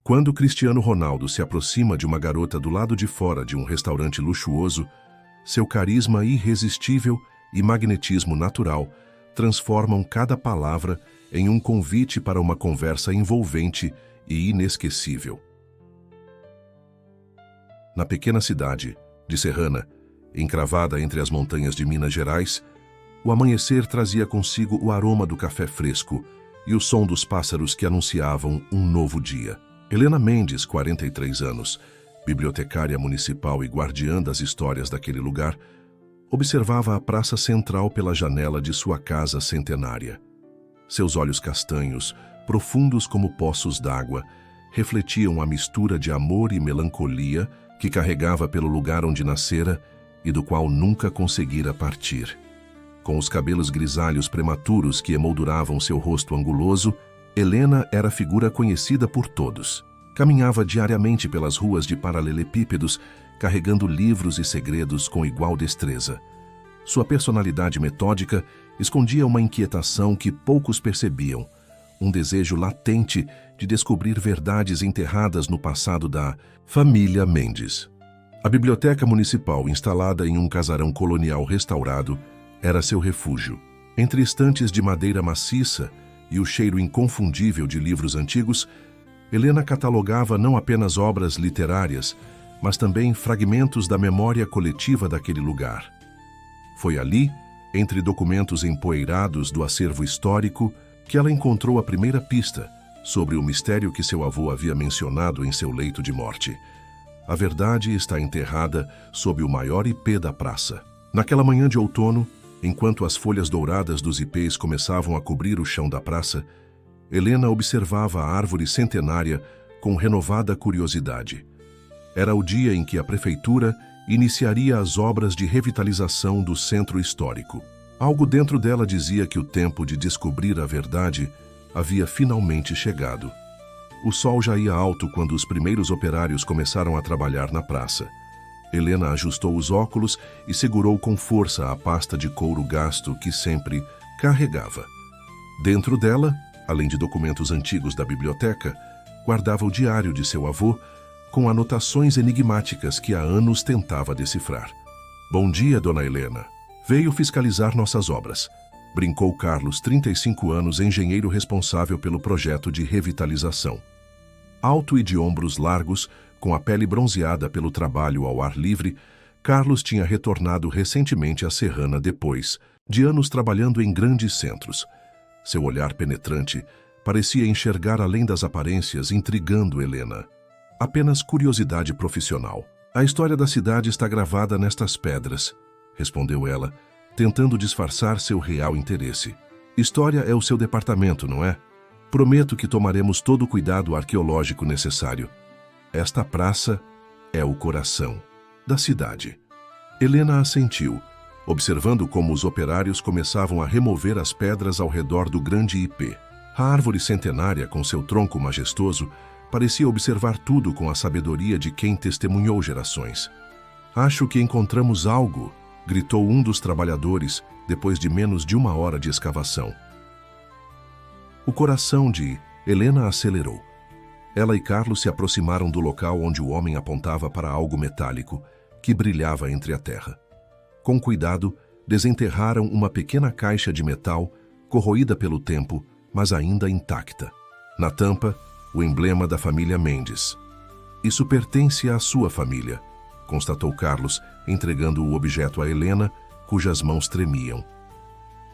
Quando Cristiano Ronaldo se aproxima de uma garota do lado de fora de um restaurante luxuoso, seu carisma irresistível e magnetismo natural transformam cada palavra em um convite para uma conversa envolvente e inesquecível. Na pequena cidade de Serrana, encravada entre as montanhas de Minas Gerais, o amanhecer trazia consigo o aroma do café fresco e o som dos pássaros que anunciavam um novo dia. Helena Mendes, 43 anos, bibliotecária municipal e guardiã das histórias daquele lugar, observava a praça central pela janela de sua casa centenária. Seus olhos castanhos, profundos como poços d'água, refletiam a mistura de amor e melancolia que carregava pelo lugar onde nascera e do qual nunca conseguira partir. Com os cabelos grisalhos prematuros que emolduravam seu rosto anguloso, Helena era figura conhecida por todos. Caminhava diariamente pelas ruas de paralelepípedos, carregando livros e segredos com igual destreza. Sua personalidade metódica escondia uma inquietação que poucos percebiam, um desejo latente de descobrir verdades enterradas no passado da família Mendes. A biblioteca municipal, instalada em um casarão colonial restaurado, era seu refúgio. Entre estantes de madeira maciça e o cheiro inconfundível de livros antigos, Helena catalogava não apenas obras literárias, mas também fragmentos da memória coletiva daquele lugar. Foi ali, entre documentos empoeirados do acervo histórico, que ela encontrou a primeira pista sobre o mistério que seu avô havia mencionado em seu leito de morte. A verdade está enterrada sob o maior ipê da praça. Naquela manhã de outono, enquanto as folhas douradas dos ipês começavam a cobrir o chão da praça, Helena observava a árvore centenária com renovada curiosidade. Era o dia em que a prefeitura iniciaria as obras de revitalização do centro histórico. Algo dentro dela dizia que o tempo de descobrir a verdade havia finalmente chegado. O sol já ia alto quando os primeiros operários começaram a trabalhar na praça. Helena ajustou os óculos e segurou com força a pasta de couro gasto que sempre carregava. Dentro dela, além de documentos antigos da biblioteca, guardava o diário de seu avô, com anotações enigmáticas que há anos tentava decifrar. "Bom dia, dona Helena. Veio fiscalizar nossas obras", brincou Carlos, 35 anos, engenheiro responsável pelo projeto de revitalização. Alto e de ombros largos, com a pele bronzeada pelo trabalho ao ar livre, Carlos tinha retornado recentemente a Serrana depois de anos trabalhando em grandes centros. Seu olhar penetrante parecia enxergar além das aparências, intrigando Helena. "Apenas curiosidade profissional. A história da cidade está gravada nestas pedras", respondeu ela, tentando disfarçar seu real interesse. "História é o seu departamento, não é? Prometo que tomaremos todo o cuidado arqueológico necessário. Esta praça é o coração da cidade." Helena assentiu, observando como os operários começavam a remover as pedras ao redor do grande ipê. A árvore centenária, com seu tronco majestoso, parecia observar tudo com a sabedoria de quem testemunhou gerações. "Acho que encontramos algo", gritou um dos trabalhadores, depois de menos de 1 hora de escavação. O coração de Helena acelerou. Ela e Carlos se aproximaram do local onde o homem apontava para algo metálico que brilhava entre a terra. Com cuidado, desenterraram uma pequena caixa de metal, corroída pelo tempo, mas ainda intacta. Na tampa, o emblema da família Mendes. "Isso pertence à sua família", constatou Carlos, entregando o objeto a Helena, cujas mãos tremiam.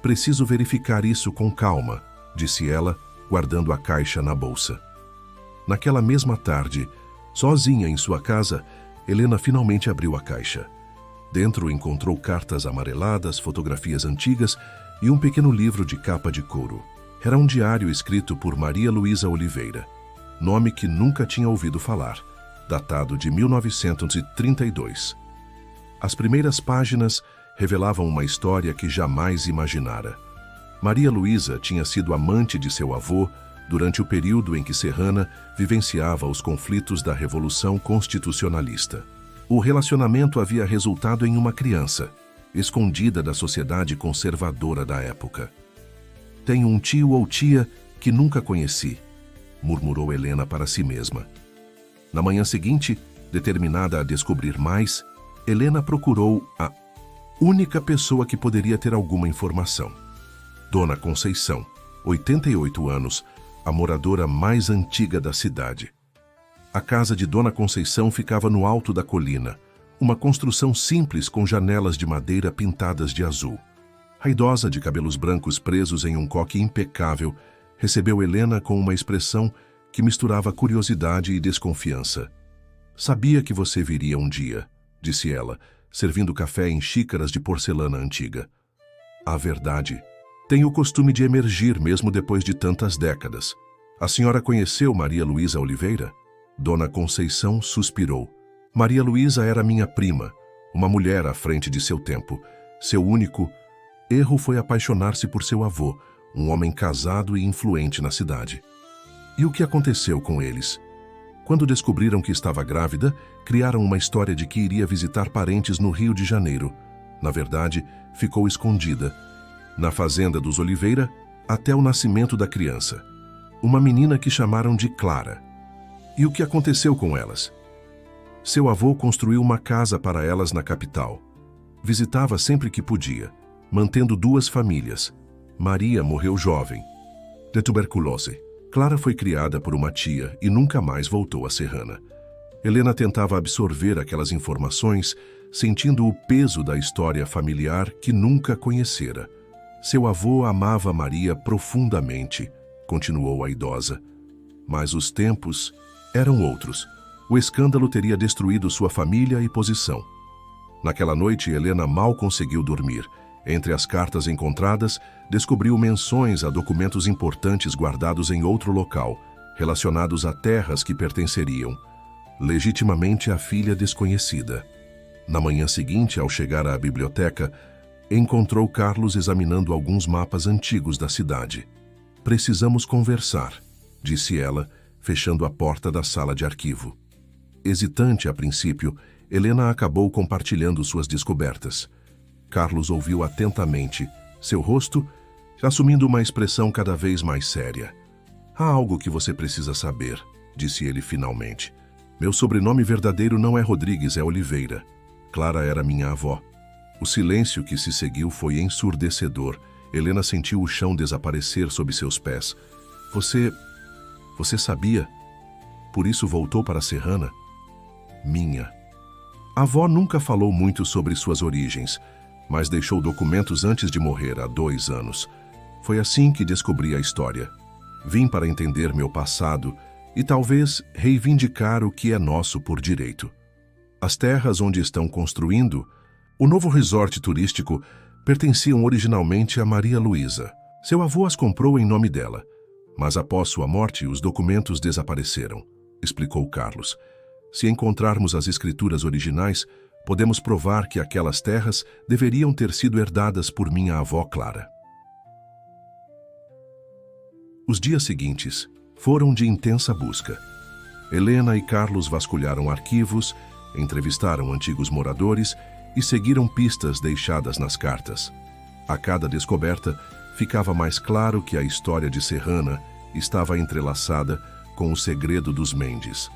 "Preciso verificar isso com calma", disse ela, guardando a caixa na bolsa. Naquela mesma tarde, sozinha em sua casa, Helena finalmente abriu a caixa. Dentro encontrou cartas amareladas, fotografias antigas e um pequeno livro de capa de couro. Era um diário escrito por Maria Luísa Oliveira, nome que nunca tinha ouvido falar, datado de 1932. As primeiras páginas revelavam uma história que jamais imaginara. Maria Luísa tinha sido amante de seu avô durante o período em que Serrana vivenciava os conflitos da Revolução Constitucionalista. O relacionamento havia resultado em uma criança, escondida da sociedade conservadora da época. "Tenho um tio ou tia que nunca conheci", murmurou Helena para si mesma. Na manhã seguinte, determinada a descobrir mais, Helena procurou a única pessoa que poderia ter alguma informação. Dona Conceição, 88 anos, a moradora mais antiga da cidade. A casa de Dona Conceição ficava no alto da colina, uma construção simples com janelas de madeira pintadas de azul. A idosa, de cabelos brancos presos em um coque impecável, recebeu Helena com uma expressão que misturava curiosidade e desconfiança. "Sabia que você viria um dia", disse ela, servindo café em xícaras de porcelana antiga. "A verdade, tenho o costume de emergir mesmo depois de tantas décadas. A senhora conheceu Maria Luísa Oliveira?" Dona Conceição suspirou. Maria Luísa era minha prima, uma mulher à frente de seu tempo. Seu único erro foi apaixonar-se por seu avô, um homem casado e influente na cidade. E o que aconteceu com eles? Quando descobriram que estava grávida, criaram uma história de que iria visitar parentes no Rio de Janeiro. Na verdade, ficou escondida na fazenda dos Oliveira até o nascimento da criança. Uma menina que chamaram de Clara. E o que aconteceu com elas? Seu avô construiu uma casa para elas na capital. Visitava sempre que podia, mantendo 2 famílias. Maria morreu jovem, de tuberculose. Clara foi criada por uma tia e nunca mais voltou a Serrana. Helena tentava absorver aquelas informações, sentindo o peso da história familiar que nunca conhecera. Seu avô amava Maria profundamente, continuou a idosa. Mas os tempos eram outros. O escândalo teria destruído sua família e posição. Naquela noite, Helena mal conseguiu dormir. Entre as cartas encontradas, descobriu menções a documentos importantes guardados em outro local, relacionados a terras que pertenceriam legitimamente à filha desconhecida. Na manhã seguinte, ao chegar à biblioteca, encontrou Carlos examinando alguns mapas antigos da cidade. "Precisamos conversar", disse ela, fechando a porta da sala de arquivo. Hesitante a princípio, Helena acabou compartilhando suas descobertas. Carlos ouviu atentamente, seu rosto assumindo uma expressão cada vez mais séria. "Há algo que você precisa saber", disse ele finalmente. "Meu sobrenome verdadeiro não é Rodrigues, é Oliveira. Clara era minha avó." O silêncio que se seguiu foi ensurdecedor. Helena sentiu o chão desaparecer sob seus pés. Você sabia? Por isso voltou para Serrana?" "Minha." A avó nunca falou muito sobre suas origens, mas deixou documentos antes de morrer há 2 anos. Foi assim que descobri a história. Vim para entender meu passado e talvez reivindicar o que é nosso por direito. As terras onde estão construindo o novo resort turístico pertenciam originalmente a Maria Luísa. Seu avô as comprou em nome dela, mas após sua morte os documentos desapareceram, explicou Carlos. "Se encontrarmos as escrituras originais, podemos provar que aquelas terras deveriam ter sido herdadas por minha avó Clara." Os dias seguintes foram de intensa busca. Helena e Carlos vasculharam arquivos, entrevistaram antigos moradores e seguiram pistas deixadas nas cartas. A cada descoberta, ficava mais claro que a história de Serrana estava entrelaçada com o segredo dos Mendes.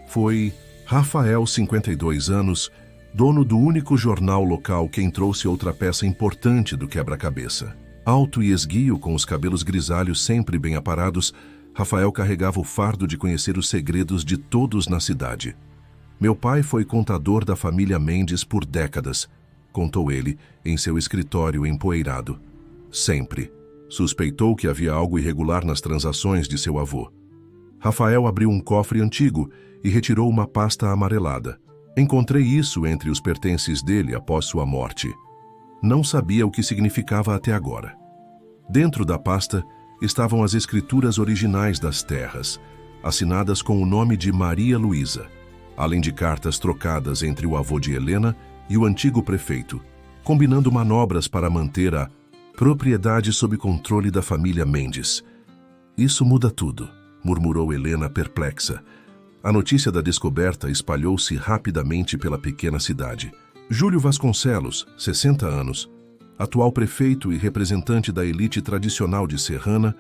Foi Rafael, 52 anos, dono do único jornal local, quem trouxe outra peça importante do quebra-cabeça. Alto e esguio, com os cabelos grisalhos sempre bem aparados, Rafael carregava o fardo de conhecer os segredos de todos na cidade. "Meu pai foi contador da família Mendes por décadas", contou ele em seu escritório empoeirado. "Sempre suspeitou que havia algo irregular nas transações de seu avô." Rafael abriu um cofre antigo e retirou uma pasta amarelada. "Encontrei isso entre os pertences dele após sua morte. Não sabia o que significava até agora." Dentro da pasta estavam as escrituras originais das terras, assinadas com o nome de Maria Luísa, além de cartas trocadas entre o avô de Helena e o antigo prefeito, combinando manobras para manter a propriedade sob controle da família Mendes. "Isso muda tudo", murmurou Helena perplexa. A notícia da descoberta espalhou-se rapidamente pela pequena cidade. Júlio Vasconcelos, 60 anos, atual prefeito e representante da elite tradicional de Serrana,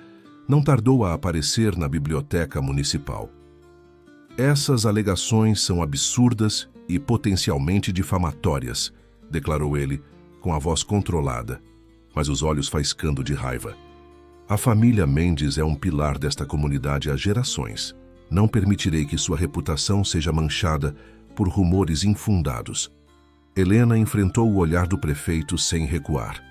não tardou a aparecer na biblioteca municipal. Essas alegações são absurdas e potencialmente difamatórias, declarou ele, com a voz controlada, mas os olhos faiscando de raiva. A família Mendes é um pilar desta comunidade há gerações. Não permitirei que sua reputação seja manchada por rumores infundados. Helena enfrentou o olhar do prefeito sem recuar.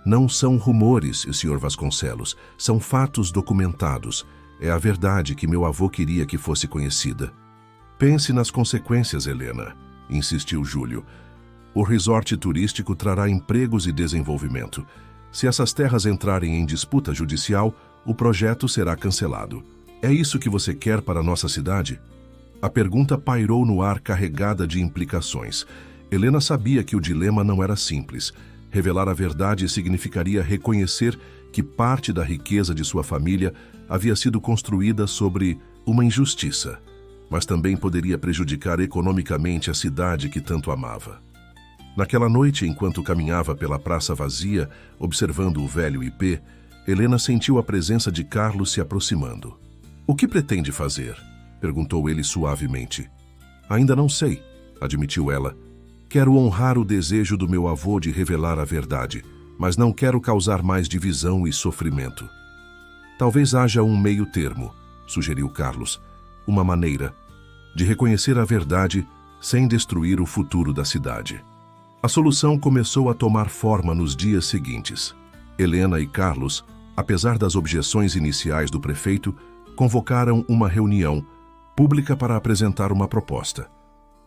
Não são rumores, Sr. Vasconcelos, são fatos documentados. É a verdade que meu avô queria que fosse conhecida. Pense nas consequências, Helena, insistiu Júlio. O resort turístico trará empregos e desenvolvimento. Se essas terras entrarem em disputa judicial, o projeto será cancelado. É isso que você quer para a nossa cidade? A pergunta pairou no ar carregada de implicações. Helena sabia que o dilema não era simples. Revelar a verdade significaria reconhecer que parte da riqueza de sua família havia sido construída sobre uma injustiça, mas também poderia prejudicar economicamente a cidade que tanto amava. Naquela noite, enquanto caminhava pela praça vazia, observando o velho IP, Helena sentiu a presença de Carlos se aproximando. "O que pretende fazer?" perguntou ele suavemente. "Ainda não sei", admitiu ela. "Quero honrar o desejo do meu avô de revelar a verdade, mas não quero causar mais divisão e sofrimento." "Talvez haja um meio termo", sugeriu Carlos. "Uma maneira de reconhecer a verdade sem destruir o futuro da cidade." A solução começou a tomar forma nos dias seguintes. Helena e Carlos, apesar das objeções iniciais do prefeito, convocaram uma reunião pública para apresentar uma proposta.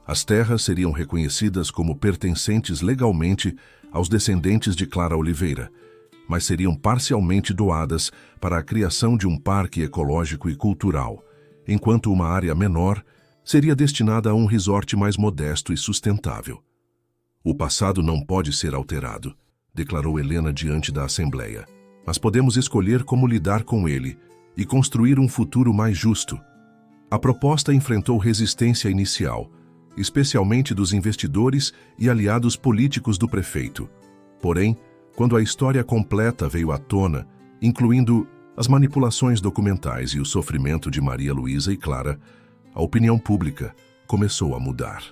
As terras seriam reconhecidas como pertencentes legalmente aos descendentes de Clara Oliveira, mas seriam parcialmente doadas para a criação de um parque ecológico e cultural, enquanto uma área menor seria destinada a um resort mais modesto e sustentável. "O passado não pode ser alterado", declarou Helena diante da Assembleia. "Mas podemos escolher como lidar com ele e construir um futuro mais justo." A proposta enfrentou resistência inicial, especialmente dos investidores e aliados políticos do prefeito. Porém, quando a história completa veio à tona, incluindo as manipulações documentais e o sofrimento de Maria Luísa e Clara, a opinião pública começou a mudar.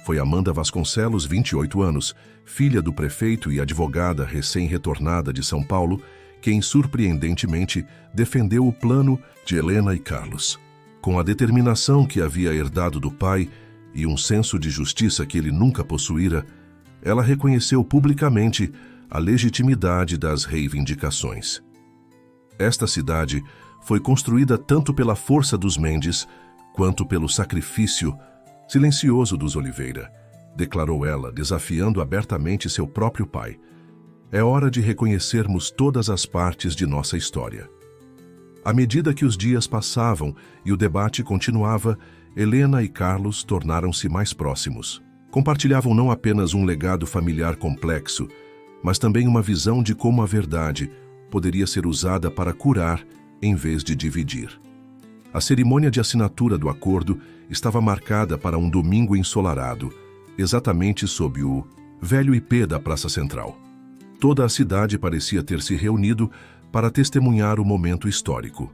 Foi Amanda Vasconcelos, 28 anos, filha do prefeito e advogada recém-retornada de São Paulo, quem surpreendentemente defendeu o plano de Helena e Carlos. Com a determinação que havia herdado do pai e um senso de justiça que ele nunca possuíra, ela reconheceu publicamente a legitimidade das reivindicações. Esta cidade foi construída tanto pela força dos Mendes quanto pelo sacrifício silencioso dos Oliveira, declarou ela, desafiando abertamente seu próprio pai. "É hora de reconhecermos todas as partes de nossa história." À medida que os dias passavam e o debate continuava, Helena e Carlos tornaram-se mais próximos. Compartilhavam não apenas um legado familiar complexo, mas também uma visão de como a verdade poderia ser usada para curar em vez de dividir. A cerimônia de assinatura do acordo estava marcada para um domingo ensolarado, exatamente sob o velho IP da Praça Central. Toda a cidade parecia ter se reunido para testemunhar o momento histórico.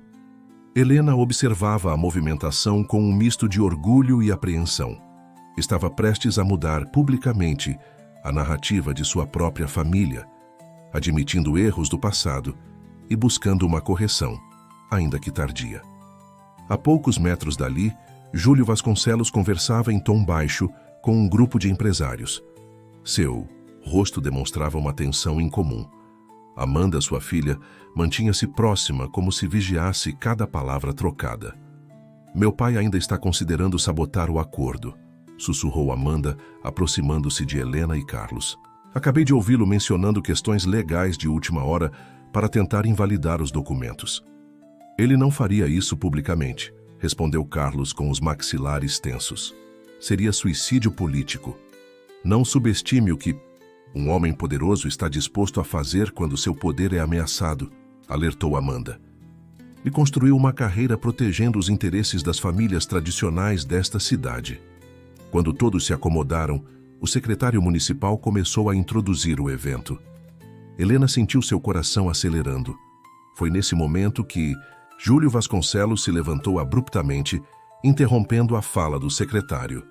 Helena observava a movimentação com um misto de orgulho e apreensão. Estava prestes a mudar publicamente a narrativa de sua própria família, admitindo erros do passado e buscando uma correção, ainda que tardia. A poucos metros dali, Júlio Vasconcelos conversava em tom baixo com um grupo de empresários. Seu rosto demonstrava uma tensão incomum. Amanda, sua filha, mantinha-se próxima como se vigiasse cada palavra trocada. "Meu pai ainda está considerando sabotar o acordo", sussurrou Amanda, aproximando-se de Helena e Carlos. "Acabei de ouvi-lo mencionando questões legais de última hora para tentar invalidar os documentos." "Ele não faria isso publicamente", respondeu Carlos com os maxilares tensos. "Seria suicídio político. Não subestime o que um homem poderoso está disposto a fazer quando seu poder é ameaçado", alertou Amanda. "Ele construiu uma carreira protegendo os interesses das famílias tradicionais desta cidade." Quando todos se acomodaram, o secretário municipal começou a introduzir o evento. Helena sentiu seu coração acelerando. Foi nesse momento que Júlio Vasconcelos se levantou abruptamente, interrompendo a fala do secretário.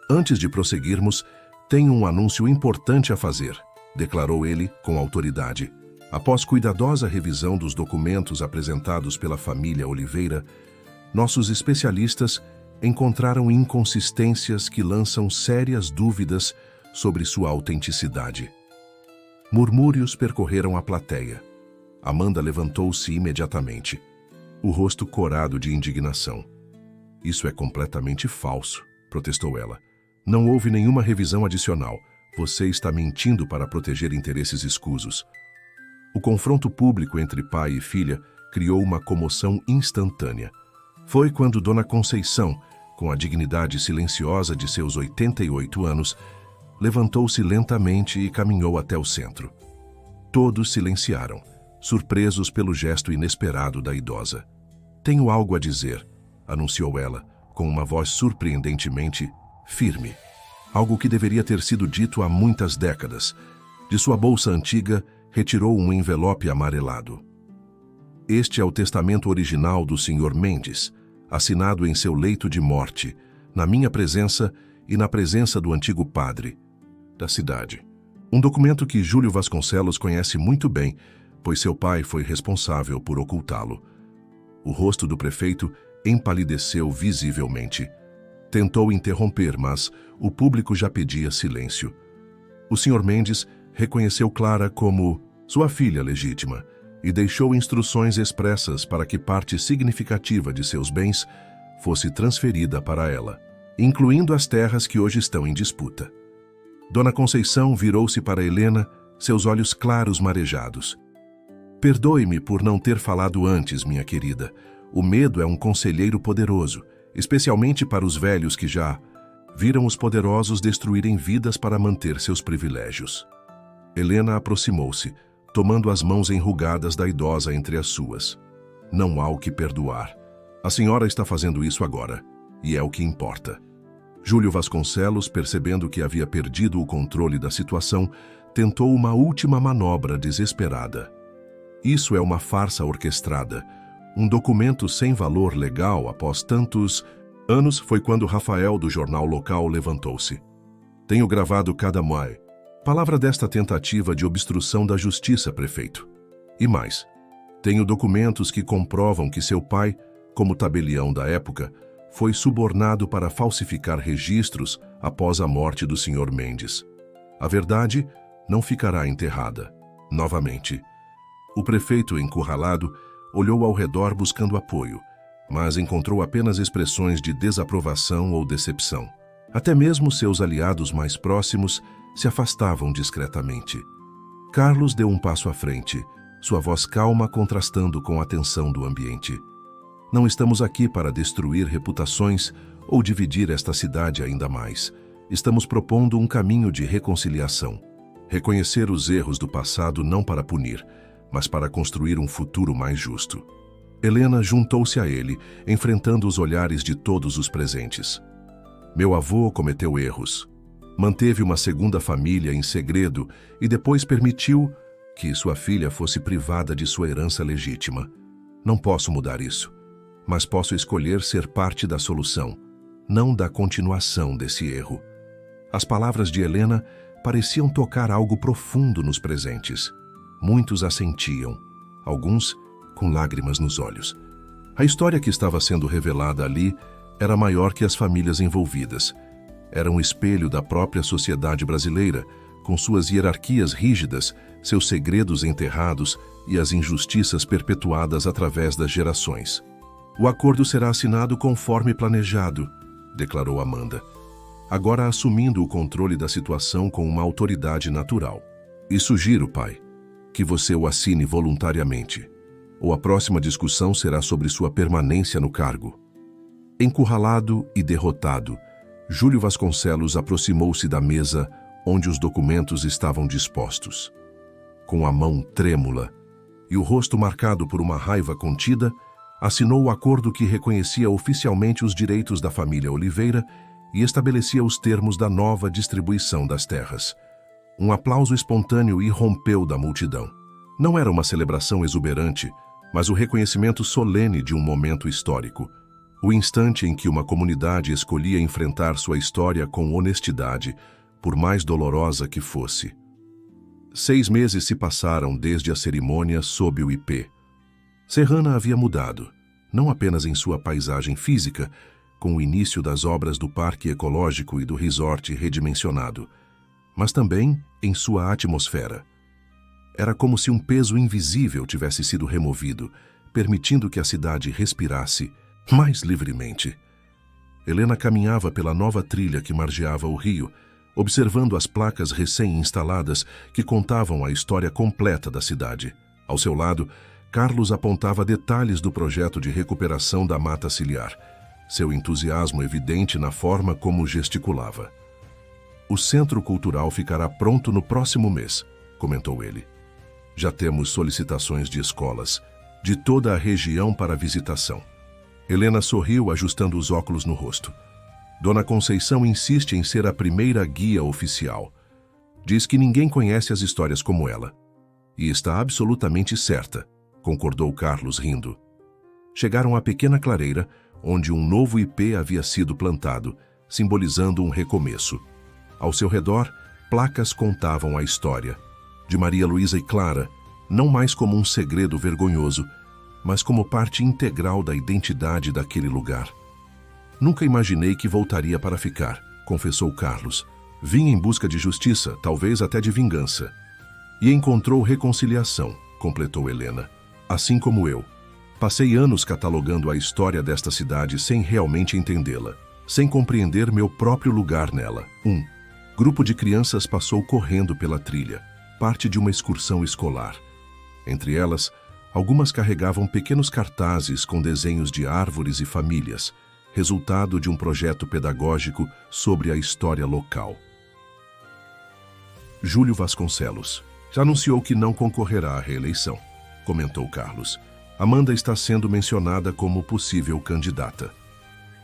Antes de prosseguirmos, tenho um anúncio importante a fazer, declarou ele com autoridade. Após cuidadosa revisão dos documentos apresentados pela família Oliveira, nossos especialistas encontraram inconsistências que lançam sérias dúvidas sobre sua autenticidade. Murmúrios percorreram a plateia. Amanda levantou-se imediatamente, o rosto corado de indignação. Isso é completamente falso, protestou ela. Não houve nenhuma revisão adicional. Você está mentindo para proteger interesses escusos. O confronto público entre pai e filha criou uma comoção instantânea. Foi quando Dona Conceição, com a dignidade silenciosa de seus 88 anos, levantou-se lentamente e caminhou até o centro. Todos silenciaram, surpresos pelo gesto inesperado da idosa. Tenho algo a dizer, anunciou ela, com uma voz surpreendentemente firme. Algo que deveria ter sido dito há muitas décadas. De sua bolsa antiga, retirou um envelope amarelado. Este é o testamento original do Sr. Mendes, assinado em seu leito de morte, na minha presença e na presença do antigo padre da cidade. Um documento que Júlio Vasconcelos conhece muito bem, pois seu pai foi responsável por ocultá-lo. O rosto do prefeito empalideceu visivelmente. Tentou interromper, mas o público já pedia silêncio. O Sr. Mendes reconheceu Clara como sua filha legítima e deixou instruções expressas para que parte significativa de seus bens fosse transferida para ela, incluindo as terras que hoje estão em disputa. Dona Conceição virou-se para Helena, seus olhos claros marejados. Perdoe-me por não ter falado antes, minha querida. O medo é um conselheiro poderoso, especialmente para os velhos que já viram os poderosos destruírem vidas para manter seus privilégios. Helena aproximou-se, tomando as mãos enrugadas da idosa entre as suas. Não há o que perdoar. A senhora está fazendo isso agora, e é o que importa. Júlio Vasconcelos, percebendo que havia perdido o controle da situação, tentou uma última manobra desesperada. Isso é uma farsa orquestrada. Um documento sem valor legal após tantos anos foi quando Rafael, do jornal local, levantou-se. Tenho gravado cada moe. Palavra desta tentativa de obstrução da justiça, prefeito. E mais, tenho documentos que comprovam que seu pai, como tabelião da época, foi subornado para falsificar registros após a morte do Sr. Mendes. A verdade não ficará enterrada. Novamente. O prefeito, encurralado, olhou ao redor buscando apoio, mas encontrou apenas expressões de desaprovação ou decepção. Até mesmo seus aliados mais próximos se afastavam discretamente. Carlos deu um passo à frente, sua voz calma contrastando com a tensão do ambiente. Não estamos aqui para destruir reputações ou dividir esta cidade ainda mais. Estamos propondo um caminho de reconciliação. Reconhecer os erros do passado não para punir, mas para construir um futuro mais justo. Helena juntou-se a ele, enfrentando os olhares de todos os presentes. Meu avô cometeu erros. Manteve uma segunda família em segredo e depois permitiu que sua filha fosse privada de sua herança legítima. Não posso mudar isso, mas posso escolher ser parte da solução, não da continuação desse erro. As palavras de Helena pareciam tocar algo profundo nos presentes. Muitos assentiam, alguns com lágrimas nos olhos. A história que estava sendo revelada ali era maior que as famílias envolvidas. Era um espelho da própria sociedade brasileira, com suas hierarquias rígidas, seus segredos enterrados e as injustiças perpetuadas através das gerações. O acordo será assinado conforme planejado, declarou Amanda, agora assumindo o controle da situação com uma autoridade natural. E sugiro, pai, que você o assine voluntariamente, ou a próxima discussão será sobre sua permanência no cargo. Encurralado e derrotado, Júlio Vasconcelos aproximou-se da mesa onde os documentos estavam dispostos. Com a mão trêmula e o rosto marcado por uma raiva contida, assinou o acordo que reconhecia oficialmente os direitos da família Oliveira e estabelecia os termos da nova distribuição das terras. Um aplauso espontâneo irrompeu da multidão. Não era uma celebração exuberante, mas o reconhecimento solene de um momento histórico, o instante em que uma comunidade escolhia enfrentar sua história com honestidade, por mais dolorosa que fosse. 6 meses se passaram desde a cerimônia sob o IP. Serrana havia mudado, não apenas em sua paisagem física, com o início das obras do Parque Ecológico e do resort redimensionado, mas também em sua atmosfera. Era como se um peso invisível tivesse sido removido, permitindo que a cidade respirasse mais livremente. Helena caminhava pela nova trilha que margeava o rio, observando as placas recém-instaladas que contavam a história completa da cidade. Ao seu lado, Carlos apontava detalhes do projeto de recuperação da mata ciliar, seu entusiasmo evidente na forma como gesticulava. "O Centro Cultural ficará pronto no próximo mês", comentou ele. "Já temos solicitações de escolas, de toda a região para visitação." Helena sorriu, ajustando os óculos no rosto. "Dona Conceição insiste em ser a primeira guia oficial. Diz que ninguém conhece as histórias como ela. E está absolutamente certa", concordou Carlos, rindo. Chegaram à pequena clareira, onde um novo ipê havia sido plantado, simbolizando um recomeço. Ao seu redor, placas contavam a história de Maria Luísa e Clara, não mais como um segredo vergonhoso, mas como parte integral da identidade daquele lugar. "Nunca imaginei que voltaria para ficar", confessou Carlos. "Vim em busca de justiça, talvez até de vingança." "E encontrou reconciliação", completou Helena. "Assim como eu. Passei anos catalogando a história desta cidade sem realmente entendê-la, sem compreender meu próprio lugar nela." Um grupo de crianças passou correndo pela trilha, parte de uma excursão escolar. Entre elas, algumas carregavam pequenos cartazes com desenhos de árvores e famílias, resultado de um projeto pedagógico sobre a história local. Júlio Vasconcelos já anunciou que não concorrerá à reeleição, comentou Carlos. "Amanda está sendo mencionada como possível candidata."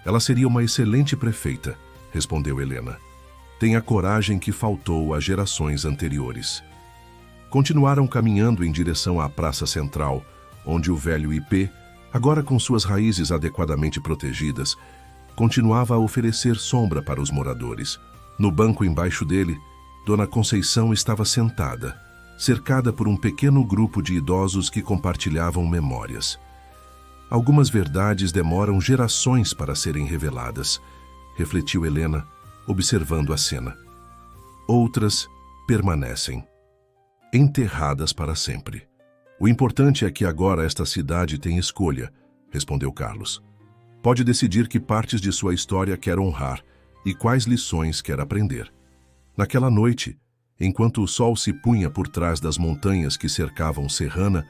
"Ela seria uma excelente prefeita", respondeu Helena. "Tem a coragem que faltou às gerações anteriores." Continuaram caminhando em direção à Praça Central, onde o velho ipê, agora com suas raízes adequadamente protegidas, continuava a oferecer sombra para os moradores. No banco embaixo dele, Dona Conceição estava sentada, cercada por um pequeno grupo de idosos que compartilhavam memórias. "Algumas verdades demoram gerações para serem reveladas", refletiu Helena, observando a cena. "Outras permanecem, enterradas para sempre. O importante é que agora esta cidade tem escolha", respondeu Carlos. "Pode decidir que partes de sua história quer honrar e quais lições quer aprender." Naquela noite, enquanto o sol se punha por trás das montanhas que cercavam Serrana,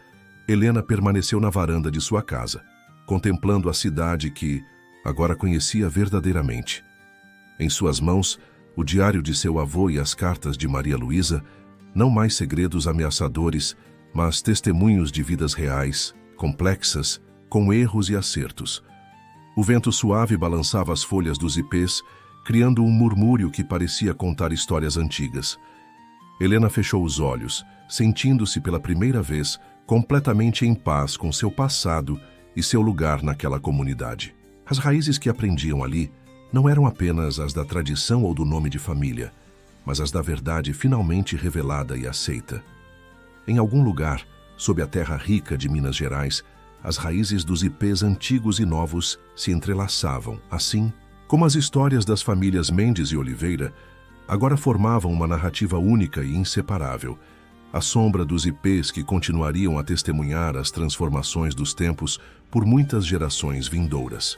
Helena permaneceu na varanda de sua casa, contemplando a cidade que agora conhecia verdadeiramente. Em suas mãos, o diário de seu avô e as cartas de Maria Luísa, não mais segredos ameaçadores, mas testemunhos de vidas reais, complexas, com erros e acertos. O vento suave balançava as folhas dos ipês, criando um murmúrio que parecia contar histórias antigas. Helena fechou os olhos, sentindo-se pela primeira vez completamente em paz com seu passado e seu lugar naquela comunidade. As raízes que aprendiam ali não eram apenas as da tradição ou do nome de família, mas as da verdade finalmente revelada e aceita. Em algum lugar, sob a terra rica de Minas Gerais, as raízes dos ipês antigos e novos se entrelaçavam, assim como as histórias das famílias Mendes e Oliveira agora formavam uma narrativa única e inseparável, à sombra dos ipês que continuariam a testemunhar as transformações dos tempos por muitas gerações vindouras.